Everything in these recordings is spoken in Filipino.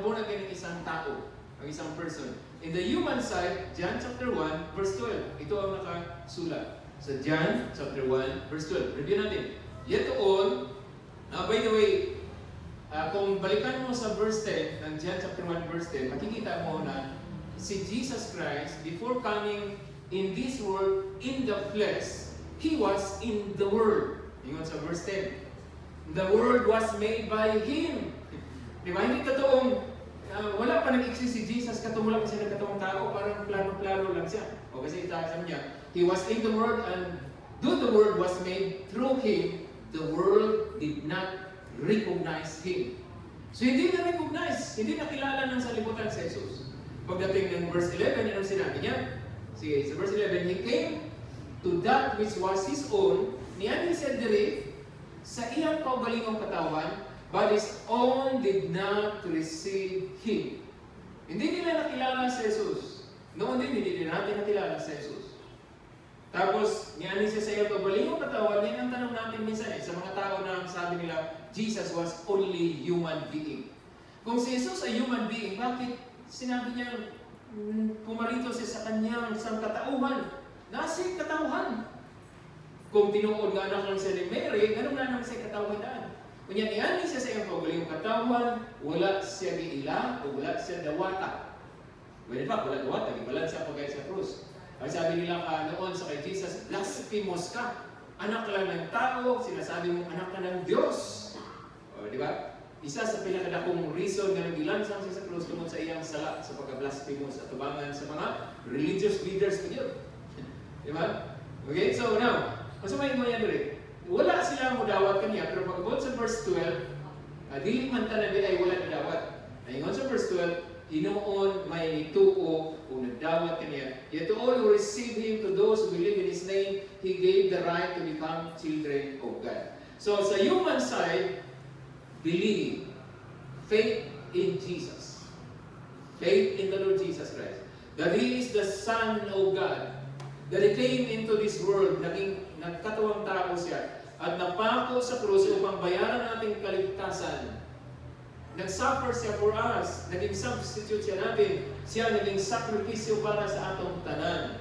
mabunak ng isang tao, ang isang person. In the human side, John chapter 1, verse 12. Ito ang nakasulat sa John chapter 1, verse 12. Review natin. Yet all, by the way, kung balikan mo sa verse 10 ng John chapter 1, verse 10, makikita mo na si Jesus Christ, before coming in this world in the flesh, He was in the world. Ingon sa verse 10. The world was made by Him. Di ba? Hindi totoong wala pa nag-exist si Jesus, katulad lang siya ng katawang tao, parang plano-plano lang siya. O kasi sabi niya, He was in the world and though the world was made through Him, the world did not recognize Him. So hindi na recognize, hindi nakilala ng salibutan si Jesus. Pagdating ng verse 11, anong sinabi niya? Sige, sa verse 11, He came to that which was His own, niya ni said diri, sa iyang kaugalingong katawan, but His own did not receive Him. Hindi nila nakilala si Jesus. Noon din, hindi natin nakilala si Jesus. Tapos, niyan siya sa iyong kaugalingong katawan, yan ang tanong natin minsan sa mga tao na sabi nila, Jesus was only human being. Kung si Jesus ay human being, bakit sinabi niya, pumarito siya sa kanyang katauhan? Nasa katauhan. Kung tinuod nga anak lang siya ni Mary, ganun na naman siya katauhan daan. Kanya niyan siya sa iyong kaugalingong katawan, wala siya giila o wala siya dawata. Well, in fact, wala dawata, gibalan siya pagkaya sa krus. Ang sabi nila noon sa kay Jesus, blasphemous ka. Anak lang ng tao, sinasabi mong anak ka ng Diyos. O, di ba? Isa sa pinakadakong reason na nagilansang siya sa krus tungkol sa iyang sala sa pagka-blasphemous at tubangan sa mga religious leaders ko yun. Di ba? Okay, so now, masamayin mo yan ulit. Wala sila mo dawat kaniya, pero pag-abot sa verse 12, dili man tanabi ay wala dawat. Ayun sa verse 12, Hinoon may nituo o nagdawat kaniya. Yet to all who receive Him, to those who believe in His name, He gave the right to become children of God. So sa human side, believe, faith in Jesus. Faith in the Lord Jesus Christ. That He is the Son of God. That He came into this world, nagkatawang tao siya, at napako sa krus upang bayaran nating kaligtasan. Nag-suffer siya for us, naging substitute siya natin, siya naging sakripisyo para sa atong tanan.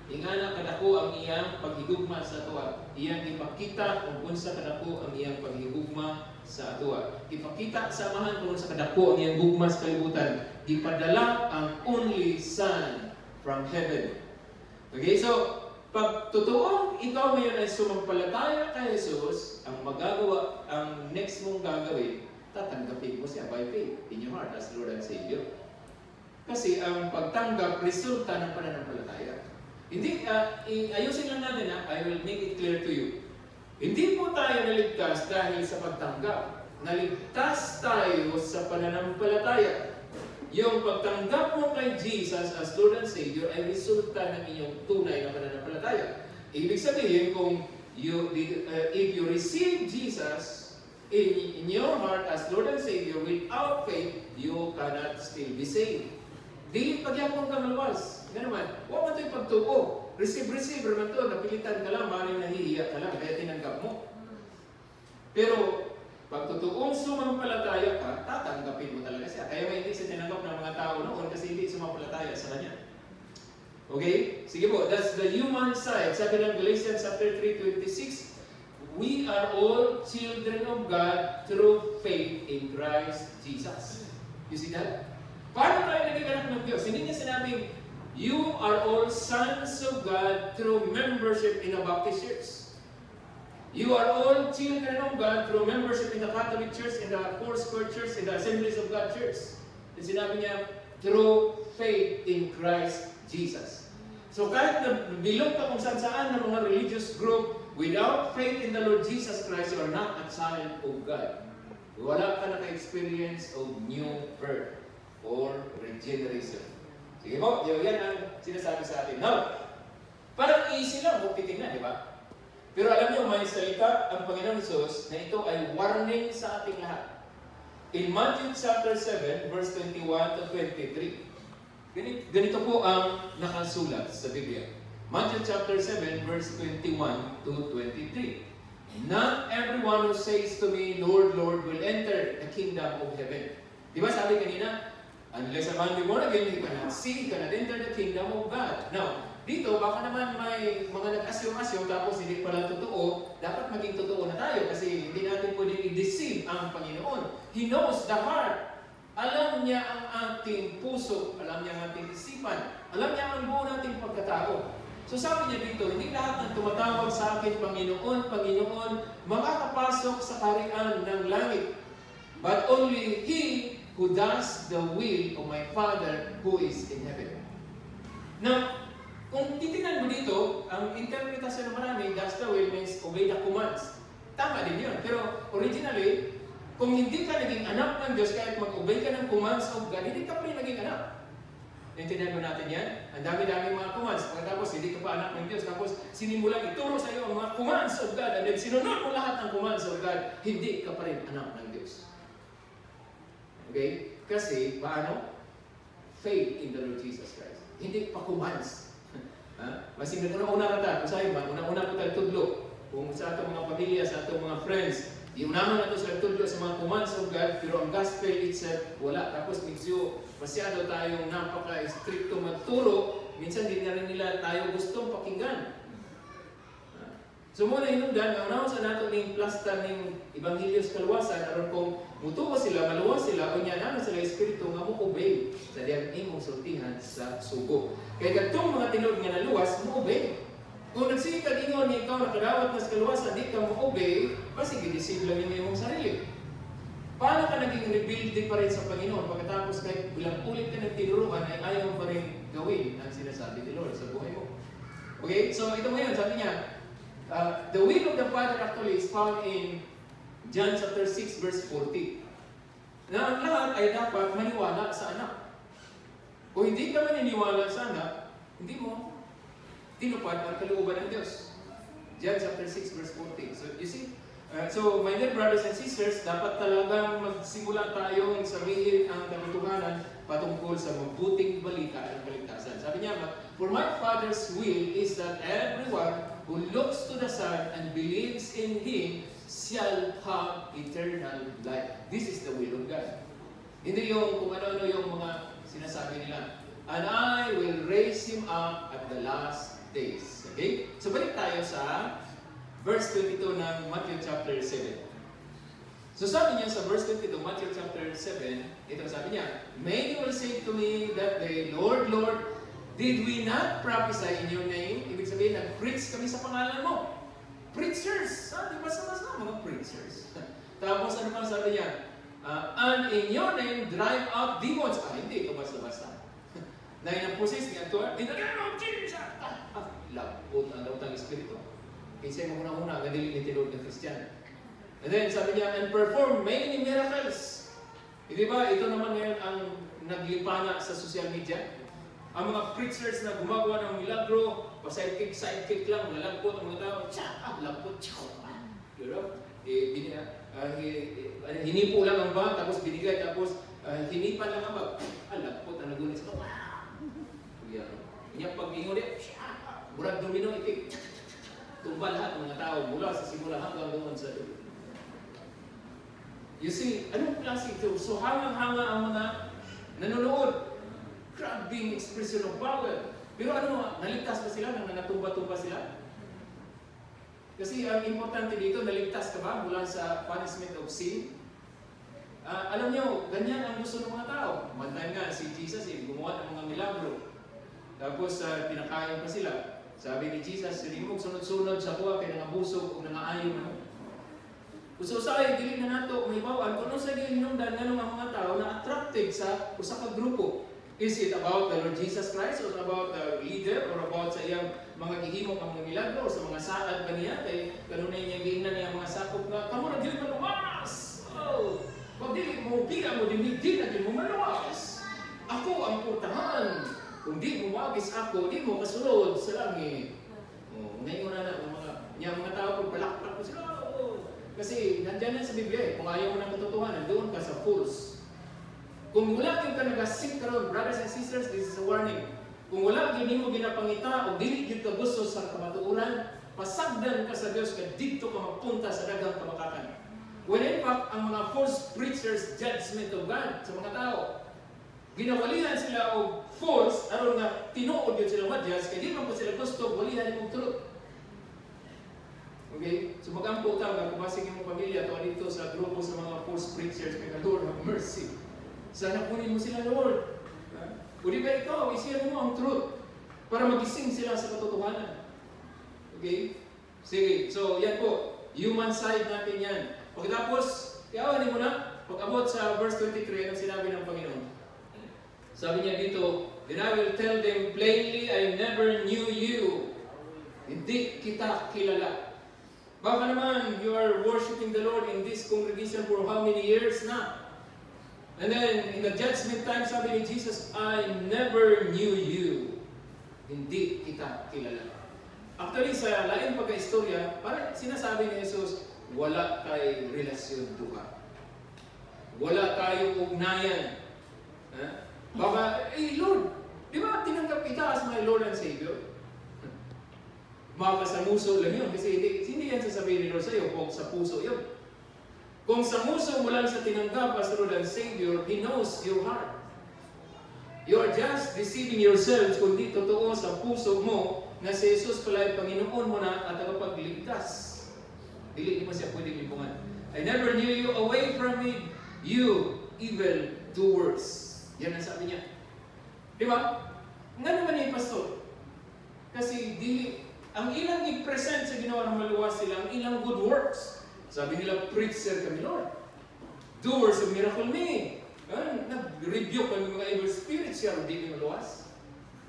Ingana kadako ang iyang paghigugma sa atua. Iyang ipakita kung unsa kadako ang iyang paghigugma sa atua. Ipakita samahan kung unsa kadako ang iyang gugma sa kalibutan. Ipadala ang only Son from heaven. Okay, so pag totoong ikaw ngayon ay sumampalataya kay Jesus, ang magagawa, ang next mong gagawin, tatanggapin mo siya by faith in your heart as Lord and Savior. Kasi ang pagtanggap, resulta ng pananampalataya. Hindi, ayusin lang natin I will make it clear to you. Hindi po tayo naligtas dahil sa pagtanggap. Naligtas tayo sa pananampalataya. Yung pagtanggap mo kay Jesus as Lord and Savior ay resulta ng inyong tunay na pananampalataya. Ibig sabihin, kung if you receive Jesus in your heart as Lord and Savior without faith, you cannot still be saved. Dili pagyapon ka maluwas. Nga naman, huwag mo ito'y pagtuo. Receive naman ito, napilitan ka lang, maaaring nahihiya ka lang, kaya tinanggap mo. Pero, pag totoong sumampalataya ka, tatanggapin mo talaga siya. Kaya may hindi siya tinanggap ng mga tao noon kasi hindi sumampalataya sa kanya. Okay? Sige po, that's the human side. Sabi ng Galatians chapter 3:26, we are all children of God through faith in Christ Jesus. You see that? Paano tayo naging anak ng Diyos? Hindi niya sinabing, you are all sons of God through membership in a Baptist church. You are all children of God through membership in the Catholic Church, in the Foursquare Church, in the Assemblies of God Church. And sinabi niya, through faith in Christ Jesus. So kahit na bilong ka kung saan-saan ng mga religious group, without faith in the Lord Jesus Christ, you are not a child of God. Wala ka naka-experience of new birth or regeneration. Sige po, yan ang sinasabi sa atin. Now, parang easy lang kung titingnan, di ba? Pero alam niyo, may salita ang Panginoon Jesus na ito ay warning sa ating lahat. In Matthew chapter 7, verse 21 to 23, ganito po ang nakasulat sa Biblia. Matthew chapter 7, verse 21 to 23. Not everyone who says to me, Lord, Lord, will enter the kingdom of heaven, Di ba sabi kanina, unless a man be born again, he cannot see, he cannot enter the kingdom of God. Now, dito, baka naman may mga nag-asyo-asyo tapos hindi pala totoo, dapat maging totoo na tayo kasi hindi natin pwedeng i-deceive ang Panginoon. He knows the heart. Alam niya ang ating puso, alam niya ang ating isipan, alam niya ang buo nating pagkatao. So sabi niya dito, hindi lahat ng tumatawag sa akin, Panginoon, Panginoon, makakapasok sa kaharian ng langit. But only he who does the will of my Father who is in heaven. Now, kung titingnan mo dito, ang interpretasyon ng marami, that's the will means obey the commands. Tama din yun. Pero originally, kung hindi ka naging anak ng Diyos, kahit mag-obey ka ng commands of God, hindi ka pa rin naging anak. Naintindihan mo natin yan? Ang dami-dami mga commands. Pagkatapos, hindi ka pa anak ng Diyos. Tapos, sinimulang ituro sa iyo ang mga commands of God. And then, sinunod mo lahat ng commands of God, hindi ka pa rin anak ng Diyos. Okay? Kasi, paano? Faith in the Lord Jesus Christ. Hindi pa commands. Masing una-una ka ta, kung sa'yo man, una-una ko tayo tudlo. Kung sa atong mga pamilya, sa atong mga friends, iunaman na ito sa tudlo sa mga commands of God, pero ang gospel itself, wala. Tapos medyo masyado tayong napaka-stricto magturo, minsan din na rin nila tayo gustong pakinggan. So muna hinungdan, maunahon sa nato ning plasta ning Ebanghelyo sa kaluwasan, aron kung mutuo sila, maluwas sila, o niya na sila Espiritu nga mo obey sa diyang imong sultihan sa sugo. Kaya katong mga tinod nga naluwas, mo obey. Kung nagsikad ingon ni ikaw nakadawat na sa kaluwasan, di ka mo obey, basi gidisib lang yung imong sarili. Paano ka naging rebelde pa rin sa Panginoon pagkatapos kahit bilang ulit ka ng tinuruan ay ayaw pa rin gawin ang sinasabi ni Lord sa buhay mo? Okay? So ito ngayon, sabi niya, the will of the Father actually is found in John chapter 6 verse 40. Na ang lahat ay dapat maniwala sa anak. Kung hindi ka maniniwala sa anak, hindi mo tinupad ang kalooban ng Diyos. John chapter 6 verse 40. So you see, so my dear brothers and sisters, dapat talagang magsimula tayong sabihin ang katotohanan patungkol sa mabuting balita ng kaligtasan. Sabi niya, for my Father's will is that everyone who looks to the Son and believes in Him shall have eternal life. This is the will of God. Hindi yung kung ano-ano yung mga sinasabi nila. And I will raise Him up at the last days. Okay? So balik tayo sa verse 22 ng Matthew chapter 7. So sabi niya sa verse 22, Matthew chapter 7, ito sabi niya, many will say to me that day, Lord, Lord, did we not prophesy in your name? Ibig sabihin, nag-preach kami sa pangalan mo. Preachers! Di ba sama-sama mga preachers? Tapos ano pang sabi niya? And in your name, drive out demons. Hindi ito basta-basta. Dahil ang process niya ito, in the name of Jesus! Lapot ang daw ng Espiritu. Kasi mo muna-muna, ganili ni Lord ng Christian. And then sabi niya, and perform many miracles. Di ba, ito naman ngayon ang naglipana sa social media. Ang mga preachers na gumagawa ng milagro, pa-sidekick lang, nalagpot ang mga tao, lagpot, hinipo lang ang bag, tapos binigay, tapos hinipan lang ang bag, lagpot ang nagulit sa kapwa. Inya pag-ingon din, murag domino, itik, tumbal lahat ng mga tao mula sa simula hanggang doon sa dulo. You see, anong klase ito? So hangang-hanga ang mga nanonood. Grabbing expression of power. Pero ano, naligtas ba sila nang natumba-tumba sila? Kasi ang importante dito, naligtas ka ba mula sa punishment of sin? Alam niyo, ganyan ang gusto ng mga tao. Mantan nga, si Jesus, gumawa ng mga milagro. Tapos, pinakain pa sila. Sabi ni Jesus, hindi mo sunod-sunod sa kuha, kaya nangabusog o nangaayon mo. So sa ay, dili na nato, may bawaan, kung ano sa gilinungdan, nga ang mga tao na attracted sa usa ka grupo. Is it about the Lord Jesus Christ or about the leader or about sa iyang mga gihimo ang mga milagro o sa mga saad ba niya? Kaya kanunay niya giingnan niya mga sakop na kamo na dili maluwas! Oh! Pag dili mo, biga mo din, di na din mo maluwas! Ako ang putahan! Kung di mo mawagis ako, di mo kasunod sa langit. Oh, ngayon na mga tao kung palakpak ko sila. Oh. Kasi nandiyan na sa Biblia kung ayaw mo ng katotohanan, doon ka sa fools. Kung wala yung ka nag-asik karon, brothers and sisters, this is a warning. Kung wala yung mo ginapangita o dili yung ka gusto sa kamatuuran, pasagdan ka sa Diyos ka dito ka magpunta sa dagang kamakakan. When in fact, ang mga false preachers judgment of God sa mga tao. Ginawalihan sila og false, aron nga tinuod yun sila madyas, kaya di man po sila gusto, walihan yung tulot. Okay? So mag-ampo ka, magkabasing yung pamilya, to dito sa grupo sa mga false preachers, kaya Lord, have mercy. Sana kunin mo sila, Lord. O di ba ikaw, isiyan mo ang truth para magising sila sa katotohanan. Okay? Sige, so yan po, human side natin yan. Pagkatapos, kayawanin mo na, pag-abot sa verse 23, anong sinabi ng Panginoon? Sabi niya dito, "Then I will tell them plainly, I never knew you. Hindi kita kilala." Baka naman, you are worshiping the Lord in this congregation for how many years na? And then, in the judgment time, sabi ni Jesus, "I never knew you." Hindi kita kilala. Actually, sa lain pagka-istorya, parang sinasabi ni Jesus, wala kay relasyon duha. Wala tayong ugnayan. Baka, Lord, di ba tinanggap kita as my Lord and Savior? Baka sa muso lang yun, kasi hindi yan sasabihin ni Lord sa'yo, kung sa puso yun. Kung sa muso mo lang sa tinanggap as Lord and Savior, He knows your heart. You are just deceiving yourselves kung di totoo sa puso mo na si Jesus pala ay Panginoon mo na at tagapagligtas. Dili mo siya pwedeng lipungan. "I never knew you, away from me, you evil doers." Yan ang sabi niya. Di ba? Nga naman yung pastor. Kasi ang ilang i-present sa ginawa ng maluwas sila, ang ilang good works. Sabi nila, preacher kami, Lord. Doers of miracle me. Nag-rebuke kami mga evil spirits siya, hindi kami maluwas.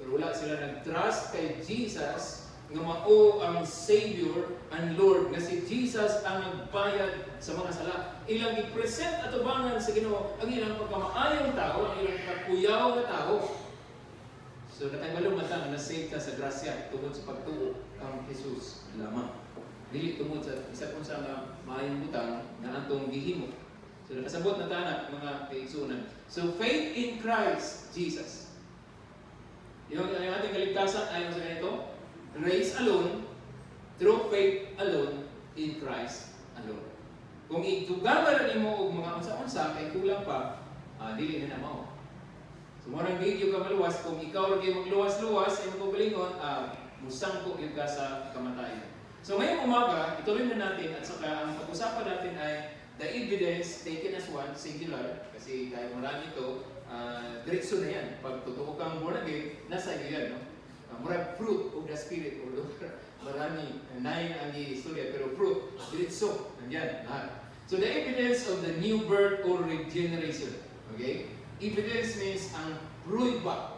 Pero wala sila nag-trust kay Jesus nga mao ang Savior and Lord, nga si Jesus ang nagbayad sa mga sala. Ilang i-present at ubangan sa Ginoo ang ilang pagkamaayong tao, ang ilang pagkuyaw na tao. So natanggalong matang na save ka sa grasya tungod sa pagtuo kang Jesus lamang. Dili tungod sa isa kung sa maayong butang na atong gihimo. So nakasabot na tanak mga kaigsunan. So faith in Christ Jesus. Yung ating kaligtasan ayon sa ganito, grace alone, through faith alone, in Christ alone. Kung itugaman mo og mga unsa-unsa kay kulang pa, dili na mao. So morang video ka maluwas, kung ikaw ra gyud magluwas-luwas ay magpabalingon, musangko gyud ka sa kamatayon. So ngayong umaga, ituloy na natin at saka ang pag-usapan natin ay the evidence taken as one, singular, kasi dahil marami ito, diretso na yan. Pag totoo kang born again, nasa iyo yan, no? Murag fruit of the Spirit, although marami, 9 ang istorya, pero fruit, diretso, nandyan, lahat. So the evidence of the new birth or regeneration, okay? Evidence means ang pruiba